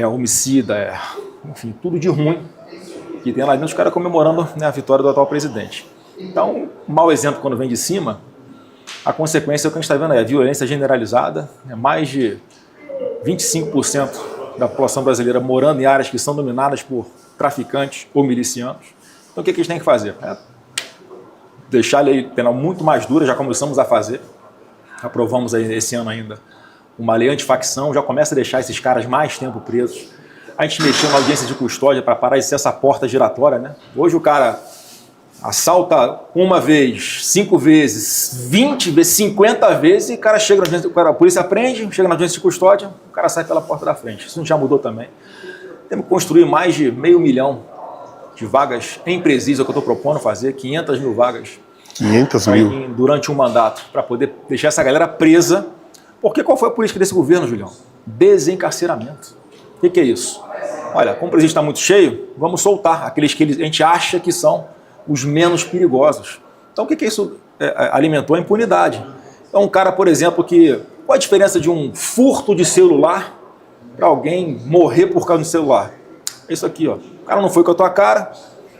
homicida, enfim, tudo de ruim que tem lá dentro, os caras comemorando, né, a vitória do atual presidente. Então, um mau exemplo quando vem de cima, a consequência é o que a gente está vendo aí, a violência generalizada, mais de 25% da população brasileira morando em áreas que são dominadas por traficantes ou milicianos. Então o que a gente tem que fazer? Deixar a lei penal muito mais dura, já começamos a fazer, aprovamos aí esse ano ainda uma lei antifacção, já começa a deixar esses caras mais tempo presos. A gente mexeu na audiência de custódia para parar de ser essa porta giratória, né? Hoje o cara assalta uma vez, 5 vezes, 20 vezes, 50 vezes, e o cara chega na audiência, a polícia prende, chega na audiência de custódia, o cara sai pela porta da frente. Isso já mudou também. Temos que construir mais de 500 mil de vagas em presídio, é o que eu estou propondo fazer, 500 mil vagas. 500 mil? Durante um mandato, para poder deixar essa galera presa. Porque qual foi a política desse governo, Julião? Desencarceramento. O que é isso? Olha, como o presídio está muito cheio, vamos soltar aqueles que a gente acha que são os menos perigosos. Então o que é isso? Alimentou a impunidade. Então um cara, por exemplo, qual a diferença de um furto de celular para alguém morrer por causa do celular? É isso aqui, ó. O cara não foi com a tua cara.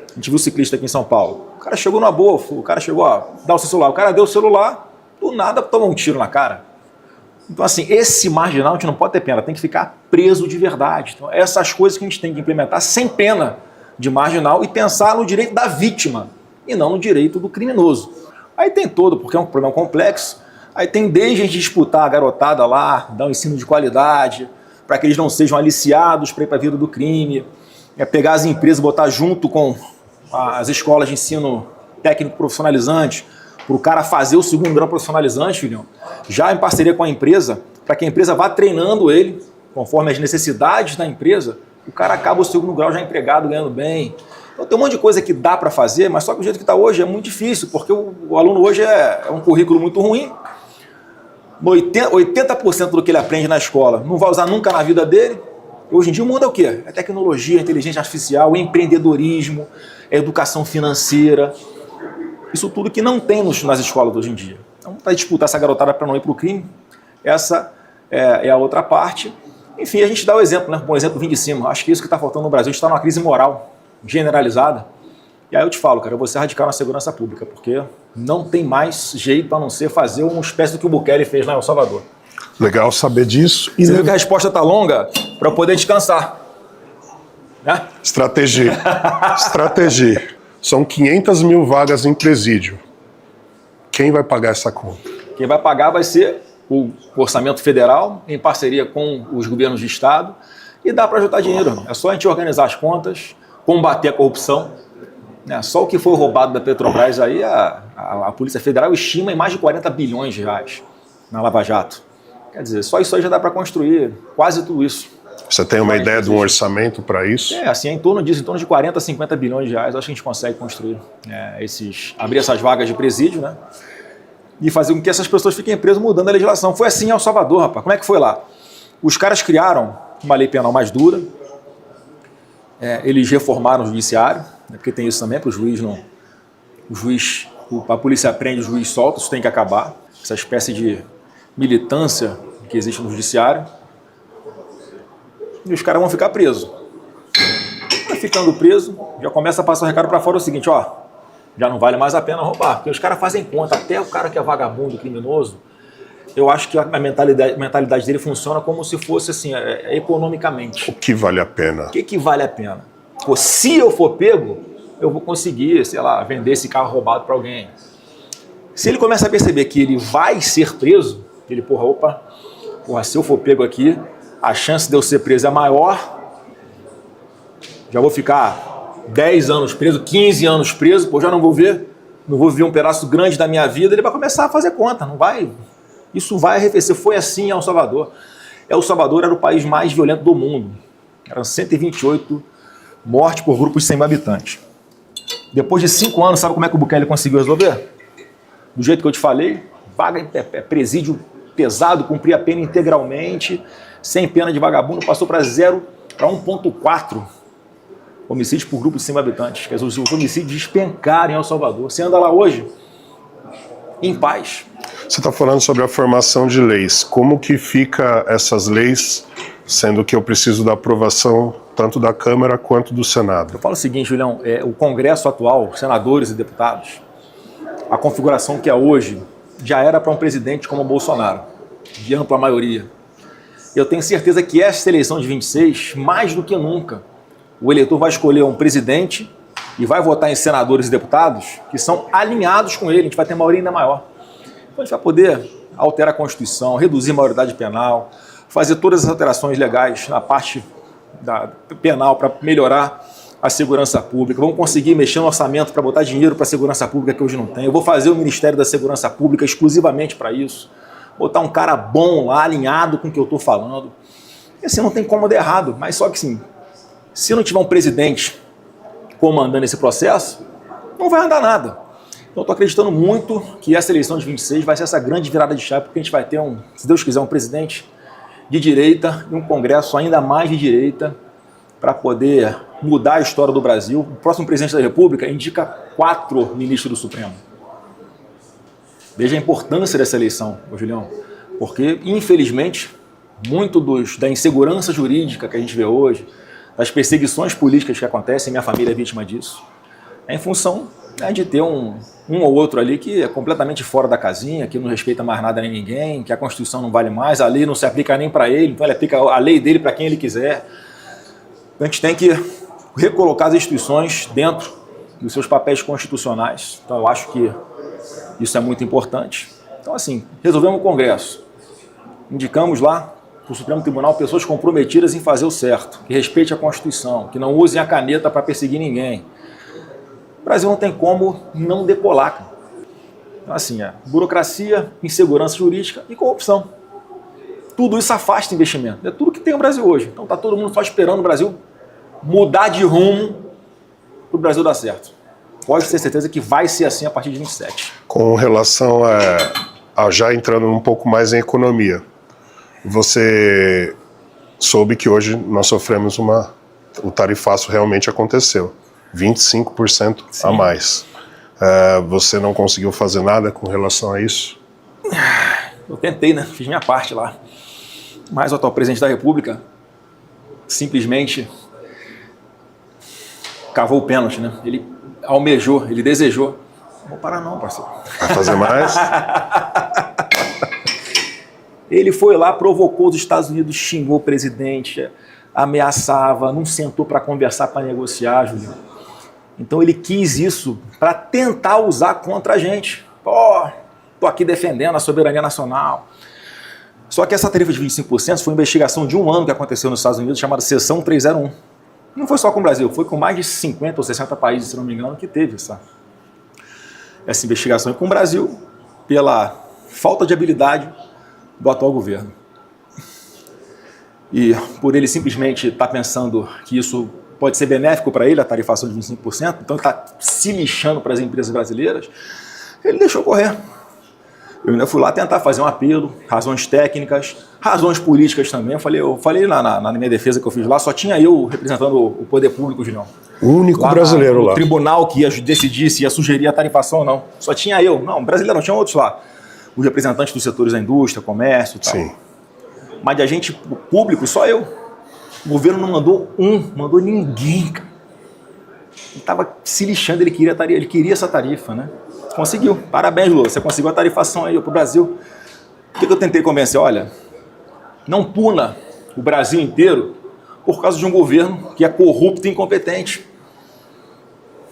A gente viu o ciclista aqui em São Paulo. O cara chegou na boa, o cara chegou a dar o seu celular. O cara deu o celular, do nada tomou um tiro na cara. Então, assim, esse marginal a gente não pode ter pena, tem que ficar preso de verdade. Então, essas coisas que a gente tem que implementar sem pena de marginal e pensar no direito da vítima e não no direito do criminoso. Aí tem todo, porque é um problema complexo, aí tem desde a gente disputar a garotada lá, dar um ensino de qualidade, para que eles não sejam aliciados para ir para a vida do crime, pegar as empresas, botar junto com as escolas de ensino técnico profissionalizante, para o cara fazer o segundo grau profissionalizante, filhão, já em parceria com a empresa, para que a empresa vá treinando ele, conforme as necessidades da empresa, o cara acaba o segundo grau já empregado, ganhando bem. Então tem um monte de coisa que dá para fazer, mas só que o jeito que está hoje é muito difícil, porque o aluno hoje é um currículo muito ruim, 80% do que ele aprende na escola não vai usar nunca na vida dele. Hoje em dia o mundo é o quê? É tecnologia, inteligência artificial, empreendedorismo, educação financeira. Isso tudo que não tem nas escolas hoje em dia. Então, para disputar essa garotada para não ir para o crime, essa é a outra parte. Enfim, a gente dá o exemplo, né? Um exemplo vim de cima. Acho que isso que está faltando no Brasil. A gente está numa crise moral generalizada. E aí eu te falo, cara, eu vou ser radical na segurança pública, porque não tem mais jeito a não ser fazer uma espécie do que o Bukele fez lá em El Salvador. Legal saber disso. Você viu que a resposta está longa para eu poder descansar. Né? Estratégia. Estratégia. São 500 mil vagas em presídio. Quem vai pagar essa conta? Quem vai pagar vai ser o orçamento federal, em parceria com os governos de estado, e dá para ajudar dinheiro. É só a gente organizar as contas, combater a corrupção. Né? Só o que foi roubado da Petrobras aí, a Polícia Federal estima em mais de 40 bilhões de reais na Lava Jato. Quer dizer, só isso aí já dá para construir quase tudo isso. Você tem uma ideia de um orçamento para isso? Assim, em torno disso, em torno de 40, 50 bilhões de reais, acho que a gente consegue construir, abrir essas vagas de presídio, né? E fazer com que essas pessoas fiquem presas, mudando a legislação. Foi assim em El Salvador, rapaz. Como é que foi lá? Os caras criaram uma lei penal mais dura, eles reformaram o judiciário, né? Porque tem isso também, para a polícia prende, o juiz solta, isso tem que acabar. Essa espécie de militância que existe no judiciário. E os caras vão ficar presos. Vai ficando preso, já começa a passar o recado para fora o seguinte, ó, já não vale mais a pena roubar, porque os caras fazem conta, até o cara que é vagabundo, criminoso, eu acho que a mentalidade dele funciona como se fosse assim, economicamente. O que vale a pena? O que vale a pena? Pô, se eu for pego, eu vou conseguir, sei lá, vender esse carro roubado para alguém. Se ele começa a perceber que ele vai ser preso, ele, porra, se eu for pego aqui, a chance de eu ser preso é maior, já vou ficar 10 anos preso, 15 anos preso, já não vou viver um pedaço grande da minha vida, ele vai começar a fazer conta, isso vai arrefecer. Foi assim em El Salvador. El Salvador era o país mais violento do mundo, eram 128 mortes por grupos de 100 mil habitantes. Depois de 5 anos, sabe como é que o Bukele conseguiu resolver? Do jeito que eu te falei, vaga presídio pesado, cumprir a pena integralmente, sem pena de vagabundo, passou para 1,4 homicídios por grupo de 100 mil habitantes. Quer dizer, os homicídios despencaram em El Salvador. Você anda lá hoje, em paz. Você está falando sobre a formação de leis. Como que fica essas leis sendo que eu preciso da aprovação tanto da Câmara quanto do Senado. Eu falo o seguinte, Julião, o Congresso atual, senadores e deputados, a configuração que é hoje já era para um presidente como o Bolsonaro, de ampla maioria. Eu tenho certeza que esta eleição de 26, mais do que nunca, o eleitor vai escolher um presidente e vai votar em senadores e deputados que são alinhados com ele, a gente vai ter maioria ainda maior. Então a gente vai poder alterar a Constituição, reduzir a maioridade penal, fazer todas as alterações legais na parte penal para melhorar a segurança pública. Vamos conseguir mexer no orçamento para botar dinheiro para a segurança pública que hoje não tem. Eu vou fazer o Ministério da Segurança Pública exclusivamente para isso. Botar um cara bom lá, alinhado com o que eu estou falando. E assim, não tem como dar errado. Mas só que sim, se não tiver um presidente comandando esse processo, não vai andar nada. Então eu estou acreditando muito que essa eleição de 26 vai ser essa grande virada de chave, porque a gente vai ter, se Deus quiser, um presidente de direita e um Congresso ainda mais de direita para poder mudar a história do Brasil. O próximo presidente da República indica 4 ministros do Supremo. Veja a importância dessa eleição, Julião, porque, infelizmente, muito da insegurança jurídica que a gente vê hoje, das perseguições políticas que acontecem, minha família é vítima disso, é em função de ter um ou outro ali que é completamente fora da casinha, que não respeita mais nada nem ninguém, que a Constituição não vale mais, a lei não se aplica nem para ele, então ele aplica a lei dele para quem ele quiser. Então a gente tem que recolocar as instituições dentro dos seus papéis constitucionais. Então eu acho que isso é muito importante. Então assim, resolvemos o Congresso, indicamos lá para o Supremo Tribunal pessoas comprometidas em fazer o certo, que respeite a Constituição, que não usem a caneta para perseguir ninguém. O Brasil não tem como não decolar. Cara. Então, assim, burocracia, insegurança jurídica e corrupção. Tudo isso afasta investimento. É tudo que tem o Brasil hoje. Então está todo mundo só esperando o Brasil mudar de rumo para o Brasil dar certo. Pode ter certeza que vai ser assim a partir de 27. Com relação a já entrando um pouco mais em economia, você soube que hoje nós sofremos o tarifaço realmente aconteceu. 25% a mais. Você não conseguiu fazer nada com relação a isso? Eu tentei, né? Fiz minha parte lá. Mas o atual presidente da República simplesmente cavou o pênalti, né? Ele almejou, ele desejou. Não vou parar não, parceiro. Vai fazer mais? Ele foi lá, provocou os Estados Unidos, xingou o presidente, ameaçava, não sentou para conversar, para negociar, Júlio. Então ele quis isso para tentar usar contra a gente. Pô, tô aqui defendendo a soberania nacional. Só que essa tarifa de 25% foi uma investigação de um ano que aconteceu nos Estados Unidos, chamada Seção 301. Não foi só com o Brasil, foi com mais de 50 ou 60 países, se não me engano, que teve essa investigação. E com o Brasil, pela falta de habilidade do atual governo. E por ele simplesmente estar pensando que isso pode ser benéfico para ele, a tarifação de 25%, então ele está se lixando para as empresas brasileiras, ele deixou correr. Eu ainda fui lá tentar fazer um apelo, razões técnicas, razões políticas também. Eu falei na minha defesa que eu fiz lá, só tinha eu representando o poder público, Julião. O único brasileiro lá. O tribunal que ia decidir se ia sugerir a tarifação ou não. Só tinha eu. Não, brasileiro não, tinha outros lá. Os representantes dos setores da indústria, comércio e tal. Sim. Mas de agente público, só eu. O governo não mandou ninguém, cara. Ele estava se lixando, ele queria essa tarifa, né? Conseguiu. Parabéns, Lula. Você conseguiu a tarifação aí para o Brasil. O que eu tentei convencer? Olha, não puna o Brasil inteiro por causa de um governo que é corrupto e incompetente.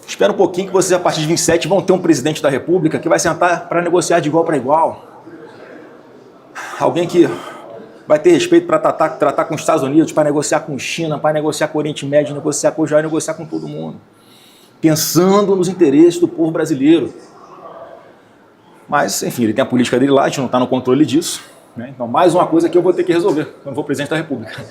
Espera um pouquinho que vocês, a partir de 27, vão ter um presidente da República que vai sentar para negociar de igual para igual. Alguém que vai ter respeito para tratar com os Estados Unidos, para negociar com a China, para negociar com o Oriente Médio, negociar com o Israel, negociar com todo mundo. Pensando nos interesses do povo brasileiro. Mas, enfim, ele tem a política dele lá, a gente não está no controle disso. Né? Então, mais uma coisa que eu vou ter que resolver quando for presidente da República.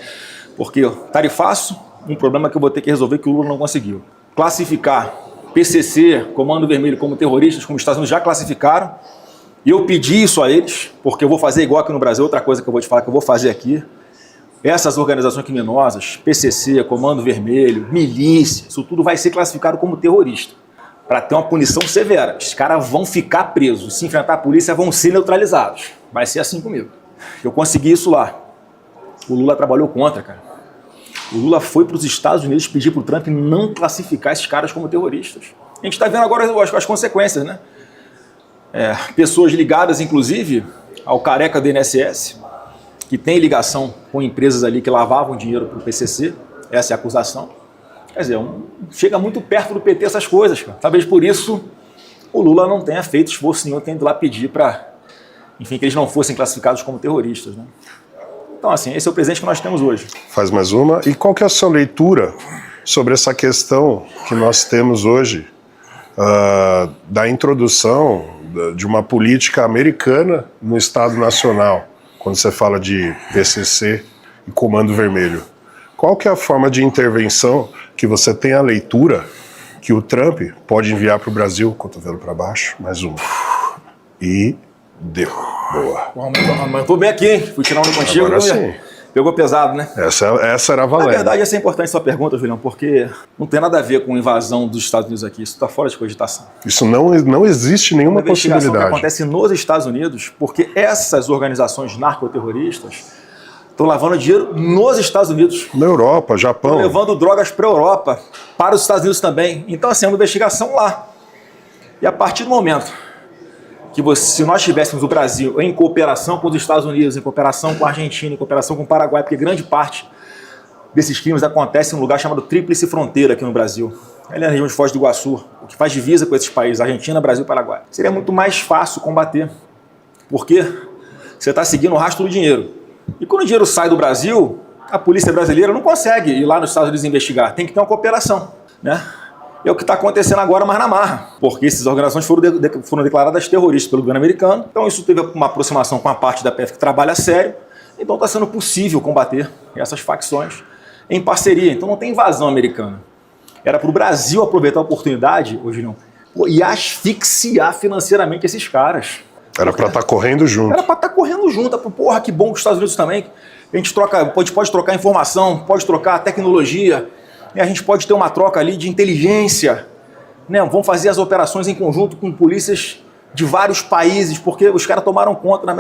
Porque tarifaço, um problema que eu vou ter que resolver que o Lula não conseguiu. Classificar PCC, Comando Vermelho, como terroristas, como os Estados Unidos já classificaram. E eu pedi isso a eles, porque eu vou fazer igual aqui no Brasil, outra coisa que eu vou te falar que eu vou fazer aqui. Essas organizações criminosas, PCC, Comando Vermelho, milícia, isso tudo vai ser classificado como terrorista. Para ter uma punição severa. Os caras vão ficar presos. Se enfrentar a polícia, vão ser neutralizados. Vai ser assim comigo. Eu consegui isso lá. O Lula trabalhou contra, cara. O Lula foi para os Estados Unidos pedir para o Trump não classificar esses caras como terroristas. A gente está vendo agora as consequências, né? Pessoas ligadas, inclusive, ao careca do INSS, que tem ligação com empresas ali que lavavam dinheiro para o PCC, essa é a acusação. Quer dizer, chega muito perto do PT essas coisas, cara. Talvez por isso o Lula não tenha feito esforço nenhum, tendo lá pedir para, enfim, que eles não fossem classificados como terroristas, né? Então, assim, esse é o presente que nós temos hoje. Faz mais uma. E qual que é a sua leitura sobre essa questão que nós temos hoje da introdução de uma política americana no Estado Nacional, quando você fala de PCC e Comando Vermelho? Qual que é a forma de intervenção que você tem a leitura que o Trump pode enviar para o Brasil? Cotovelo para baixo, mais uma. E deu. Boa. Aumentou bem aqui, hein? Fui tirar um contigo. Agora sim. Pegou pesado, né? Essa era valendo. Na verdade, essa é importante sua pergunta, Julião, porque não tem nada a ver com invasão dos Estados Unidos aqui. Isso está fora de cogitação. Isso não existe nenhuma possibilidade. Que acontece nos Estados Unidos, porque essas organizações narcoterroristas estão lavando dinheiro nos Estados Unidos. Na Europa, Japão. Estão levando drogas para a Europa, para os Estados Unidos também. Então, assim, é uma investigação lá. E a partir do momento que se nós tivéssemos o Brasil em cooperação com os Estados Unidos, em cooperação com a Argentina, em cooperação com o Paraguai, porque grande parte desses crimes acontece em um lugar chamado Tríplice Fronteira aqui no Brasil. Ali na região de Foz do Iguaçu, o que faz divisa com esses países, Argentina, Brasil e Paraguai. Seria muito mais fácil combater, porque você está seguindo o rastro do dinheiro. E quando o dinheiro sai do Brasil, a polícia brasileira não consegue ir lá nos Estados Unidos investigar, tem que ter uma cooperação, né? É o que está acontecendo agora, mas na marra, porque essas organizações foram declaradas terroristas pelo governo americano. Então isso teve uma aproximação com a parte da PF que trabalha sério. Então está sendo possível combater essas facções em parceria. Então não tem invasão americana. Era para o Brasil aproveitar a oportunidade, hoje não, e asfixiar financeiramente esses caras. Era para estar correndo junto. Era para estar correndo junto. Porra, que bom que os Estados Unidos também. A gente pode trocar informação, pode trocar tecnologia. A gente pode ter uma troca ali de inteligência, né? Vamos fazer as operações em conjunto com polícias de vários países, porque os caras tomaram conta